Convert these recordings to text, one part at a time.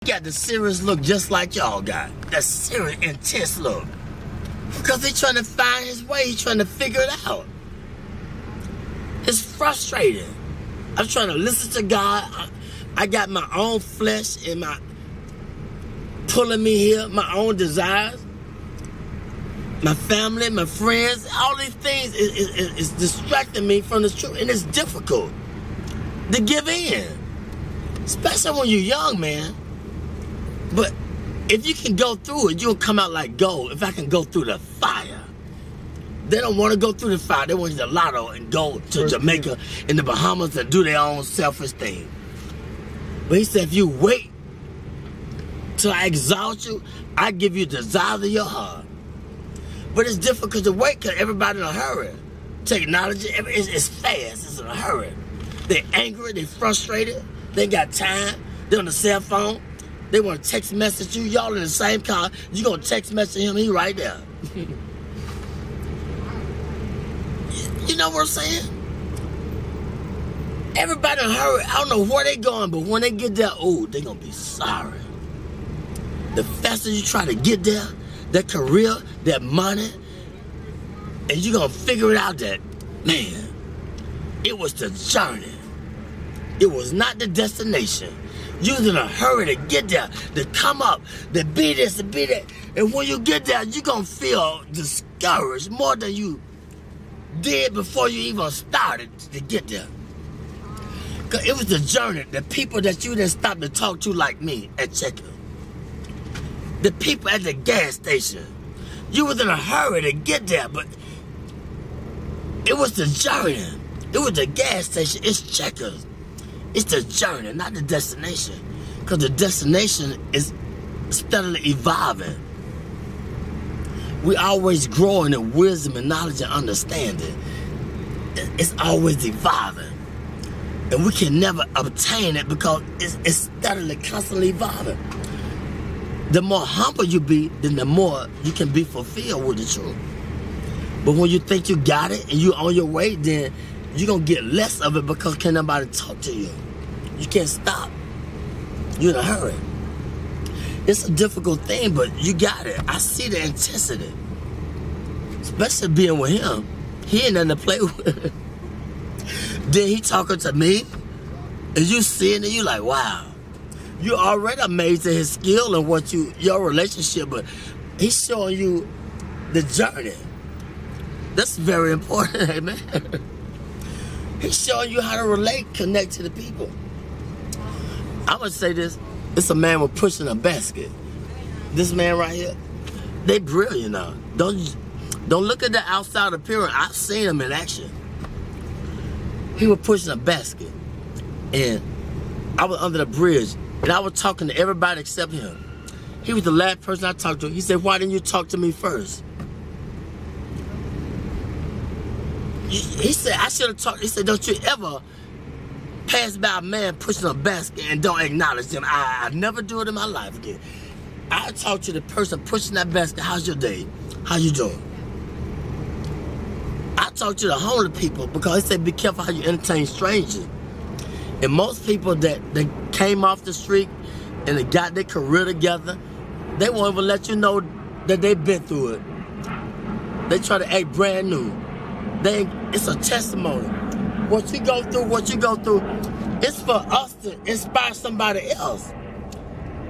got the serious look just like y'all got. That serious, intense look. Because he's trying to find his way. He's trying to figure it out. It's frustrating. I'm trying to listen to God. I got my own flesh and my pulling me here, my own desires, my family, my friends, all these things is distracting me from the truth, and it's difficult to give in, especially when you're young, man. But if you can go through it, you'll come out like gold. If I can go through the fire. They don't want to go through the fire. They want to hit the lotto and go to Jamaica and the Bahamas and do their own selfish thing. But he said, if you wait till I exalt you, I give you the desires of your heart. But it's difficult to wait because everybody's in a hurry. Technology, it's fast, it's in a hurry. They're angry, they're frustrated, they ain't got time, they're on the cell phone, they want to text message you, y'all in the same car, you gonna text message him, he right there. You know what I'm saying? Everybody in a hurry, I don't know where they going, but when they get there, oh, they gonna be sorry. The faster you try to get there, that career, that money, and you're gonna figure it out that, man, it was the journey. It was not the destination. You was in a hurry to get there, to come up, to be this, to be that. And when you get there, you're gonna feel discouraged more than you did before you even started to get there. Cause it was the journey, the people that you didn't stop to talk to like me at checkout. The people at the gas station. You was in a hurry to get there, but it was the journey. It was the gas station. It's Checkers. It's the journey, not the destination. Because the destination is steadily evolving. We always growing in wisdom and knowledge and understanding. It's always evolving. And we can never obtain it because it's steadily, constantly evolving. The more humble you be, then the more you can be fulfilled with the truth. But when you think you got it and you on your way, then you're going to get less of it because can't nobody talk to you. You can't stop. You're in a hurry. It's a difficult thing, but you got it. I see the intensity. Especially being with him. He ain't nothing to play with. Then he talking to me, and you seeing it, you like, wow. You already amazed at his skill and what your relationship, but he's showing you the journey. That's very important, amen. He's showing you how to relate, connect to the people. I'm gonna say this. It's a man with pushing a basket. This man right here, they brilliant now. Don't look at the outside appearance. I've seen him in action. He was pushing a basket, and I was under the bridge, and I was talking to everybody except him. He was the last person I talked to. He said, "Why didn't you talk to me first?" He said, "I should have talked." He said, "Don't you ever pass by a man pushing a basket and don't acknowledge him. I never do it in my life again." I talk to the person pushing that basket. How's your day? How you doing? I talk to the homeless people because they say be careful how you entertain strangers. And most people that came off the street and they got their career together, they won't even let you know that they've been through it. They try to act brand new. It's a testimony. What you go through, it's for us to inspire somebody else.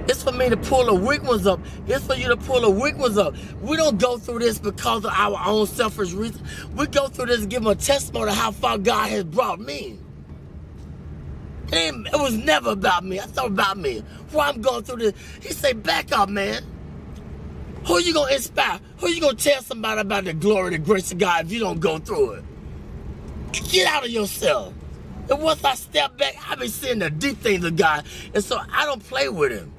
It's for me to pull the weak ones up. It's for you to pull the weak ones up. We don't go through this because of our own selfish reasons. We go through this to give them a testimony of how far God has brought me. It was never about me. I thought about me. Why I'm going through this. He said, back up, man. Who you going to inspire? Who you going to tell somebody about the glory, the grace of God if you don't go through it? Get out of yourself. And once I step back, I be seeing the deep things of God. And so I don't play with him.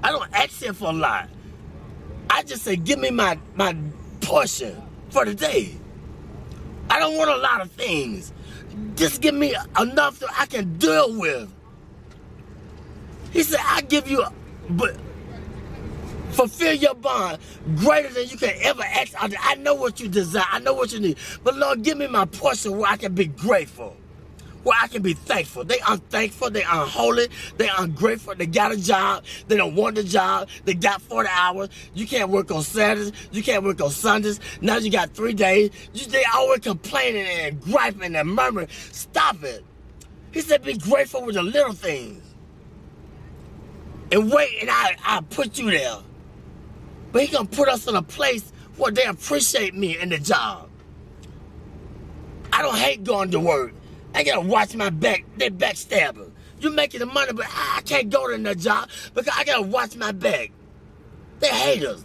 I don't ask him for a lot. I just say, give me my portion for the day. I don't want a lot of things. Just give me enough that I can deal with. He said, I give you, but fulfill your bond greater than you can ever ask. I know what you desire. I know what you need. But Lord, give me my portion where I can be grateful. where I can be thankful. They unthankful, they unholy, they ungrateful, they got a job, they don't want the job, they got 40 hours, you can't work on Saturdays, you can't work on Sundays, now you got 3 days, they always complaining and griping and murmuring. Stop it. He said be grateful with the little things. And wait, and I put you there. But he gonna put us in a place where they appreciate me in the job. I don't hate going to work. I gotta watch my back. They backstabbers. You making the money, but I can't go to that job because I gotta watch my back. They haters.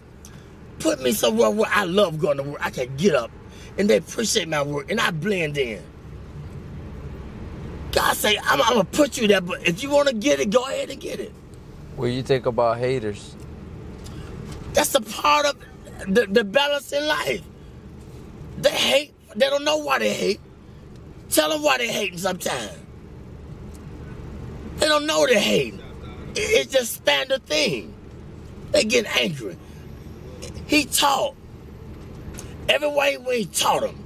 Put me somewhere where I love going to work. I can get up and they appreciate my work and I blend in. God say, I'm gonna put you there, but if you wanna get it, go ahead and get it. What do you think about haters? That's a part of the balance in life. They hate. They don't know why they hate. Tell them why they hating sometimes. They don't know they're hating. It's just standard thing. They get angry. He taught. Every way when he taught them.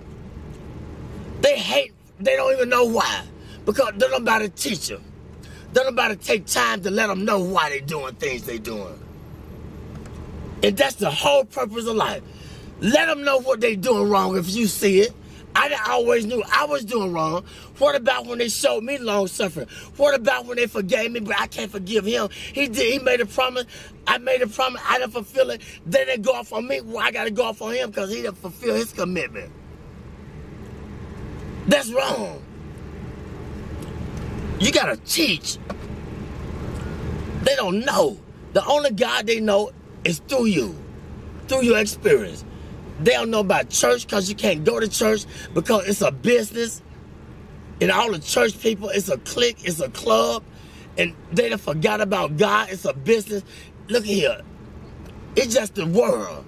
They hate. They don't even know why. Because they don't know how to teach them. They don't know how to take time to let them know why they're doing things they're doing. And that's the whole purpose of life. Let them know what they're doing wrong if you see it. I always knew I was doing wrong. What about when they showed me long suffering? What about when they forgave me, but I can't forgive him? He did. He made a promise. I made a promise. I didn't fulfill it. They didn't go off on me. Well, I got to go off on him because he didn't fulfill his commitment. That's wrong. You got to teach. They don't know. The only God they know is through you, through your experience. They don't know about church because you can't go to church because it's a business. And all the church people, it's a clique, it's a club. And they done forgot about God, it's a business. Look here, it's just the world.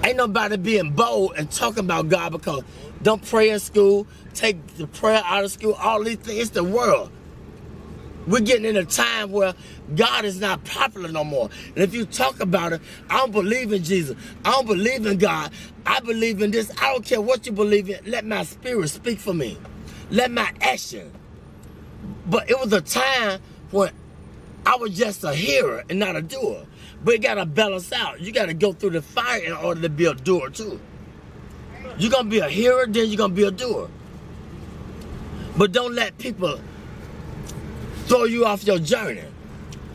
Ain't nobody being bold and talking about God because don't pray in school, take the prayer out of school, all these things, it's the world. We're getting in a time where God is not popular no more. And if you talk about it, I don't believe in Jesus. I don't believe in God. I believe in this. I don't care what you believe in. Let my spirit speak for me. Let my action. But it was a time when I was just a hearer and not a doer. But it got to balance out. You got to go through the fire in order to be a doer too. You're going to be a hearer, then you're going to be a doer. But don't let people throw you off your journey.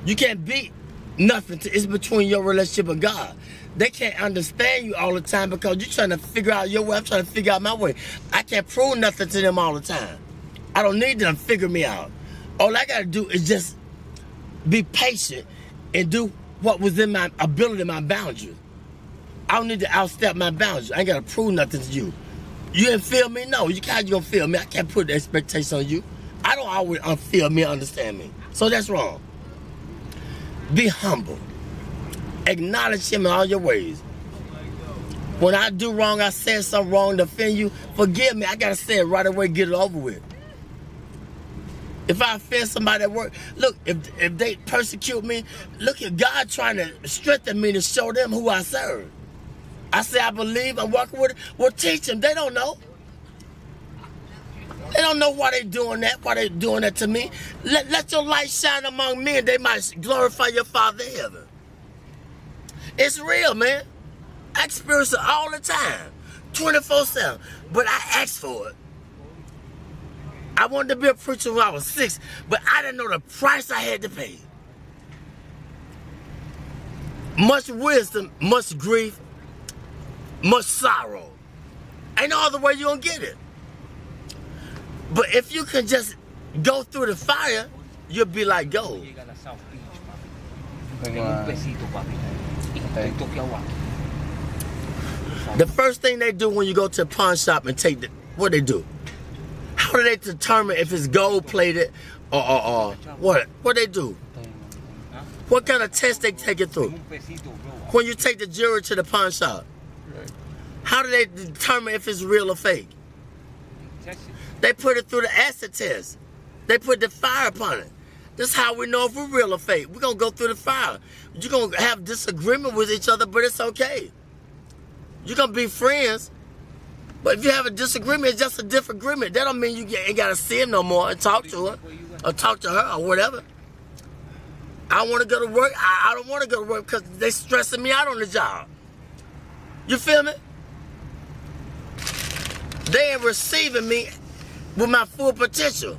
You can't beat nothing. It's between your relationship with God. They can't understand you all the time because you're trying to figure out your way. I'm trying to figure out my way. I can't prove nothing to them all the time. I don't need them to figure me out. All I got to do is just be patient and do what was in my ability, my boundaries. I don't need to outstep my boundaries. I ain't got to prove nothing to you. You didn't feel me? No. You can't gonna feel me. I can't put the expectation on you. I don't always feel me, understand me. So that's wrong. Be humble. Acknowledge him in all your ways. When I do wrong, I said something wrong to offend you, forgive me. I got to say it right away, get it over with. If I offend somebody at work, look, if they persecute me, look at God trying to strengthen me to show them who I serve. I say I believe, I'm working with it. Well, teach them. They don't know. They don't know why they're doing that, why they're doing that to me. Let your light shine among men. They might glorify your Father in heaven. It's real, man. I experience it all the time, 24/7. But I asked for it. I wanted to be a preacher when I was 6, but I didn't know the price I had to pay. Much wisdom, much grief, much sorrow. Ain't no other way you're going to get it. But if you can just go through the fire, you'll be like gold. The first thing they do when you go to a pawn shop and take what they do? How do they determine if it's gold plated or what? What they do? What kind of test they take it through? When you take the jewelry to the pawn shop, how do they determine if it's real or fake? They put it through the acid test. They put the fire upon it. This is how we know if we're real or fake. We're going to go through the fire. You're going to have disagreement with each other, but it's okay. You're going to be friends, But if you have a disagreement, it's just a different agreement. That don't mean you ain't got to see him no more and talk to her or talk to her or whatever. I want to go to work. I don't want to go to work because they stressing me out on the job. You feel me? They ain't receiving me with my full potential.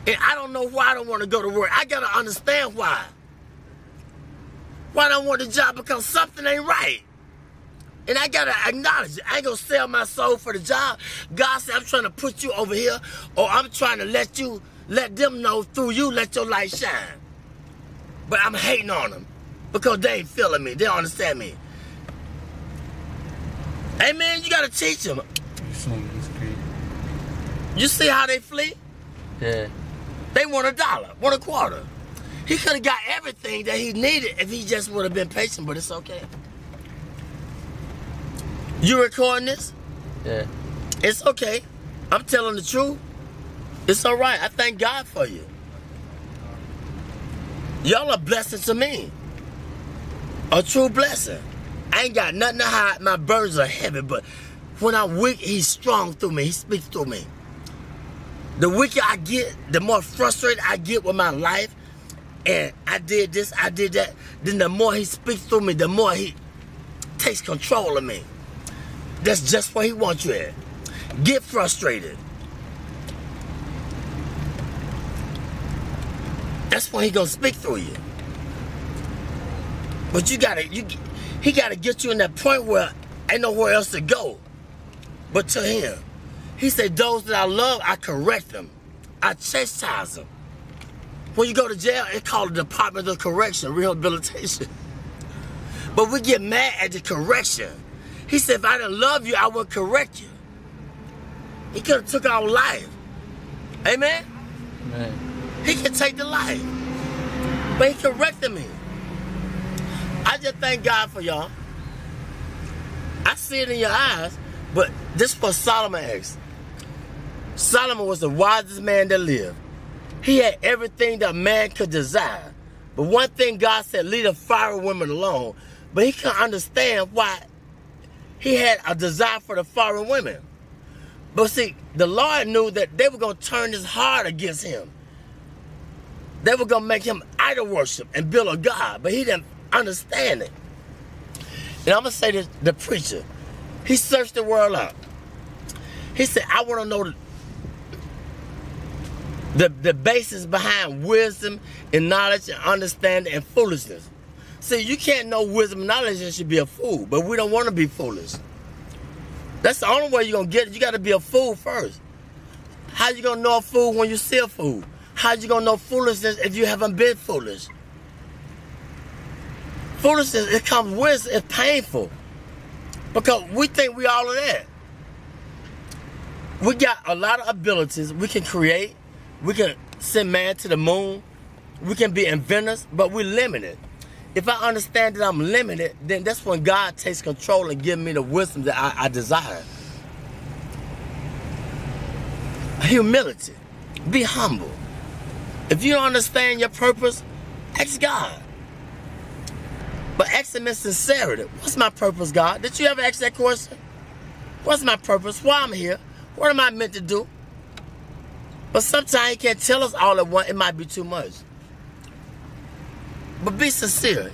And I don't know why I don't want to go to work. I got to understand why. Why I don't want the job? Because something ain't right. And I got to acknowledge it. I ain't going to sell my soul for the job. God said, I'm trying to put you over here, or I'm trying to let them know through you, let your light shine. But I'm hating on them because they ain't feeling me. They don't understand me. Hey, man, you got to teach them. You see how they flee? Yeah. They want $1, want a quarter. He could have got everything that he needed if he just would have been patient, but it's okay. You recording this? Yeah. It's okay. I'm telling the truth. It's all right. I thank God for you. Y'all are blessing to me. A true blessing. I ain't got nothing to hide. My burdens are heavy, but when I'm weak, he's strong through me. He speaks through me. The weaker I get, the more frustrated I get with my life, and I did this, I did that, then the more he speaks through me, the more he takes control of me. That's just where he wants you at. Get frustrated. That's when he gonna speak through you. But he gotta get you in that point where ain't nowhere else to go but to him. He said, those that I love, I correct them. I chastise them. When you go to jail, it's called the Department of Correction, Rehabilitation. But we get mad at the correction. He said, if I didn't love you, I would correct you. He could have took our life. Amen? Amen. He could take the life. But he corrected me. I just thank God for y'all. I see it in your eyes, but this is what Solomon asked. Solomon was the wisest man that lived. He had everything that man could desire. But one thing God said, leave the foreign women alone. But he couldn't understand why he had a desire for the foreign women. But see, the Lord knew that they were going to turn his heart against him. They were going to make him idol worship and build a God. But he didn't understand it. And I'm going to say this, the preacher, he searched the world out. He said, I want to know the basis behind wisdom and knowledge and understanding and foolishness. See, you can't know wisdom and knowledge and should be a fool, but we don't want to be foolish. That's the only way you're going to get it. You got to be a fool first. How you going to know a fool when you see a fool? How you going to know foolishness if you haven't been foolish? Foolishness, it comes with, it's painful. Because we think we all of that. We got a lot of abilities. We can create. We can send man to the moon. We can be inventors, but we're limited. If I understand that I'm limited, then that's when God takes control and gives me the wisdom that I desire. Humility. Be humble. If you don't understand your purpose, ask God. But ask him in sincerity. What's my purpose, God? Did you ever ask that question? What's my purpose? Why I'm here? What am I meant to do? But sometimes he can't tell us all at once. It might be too much. But be sincere.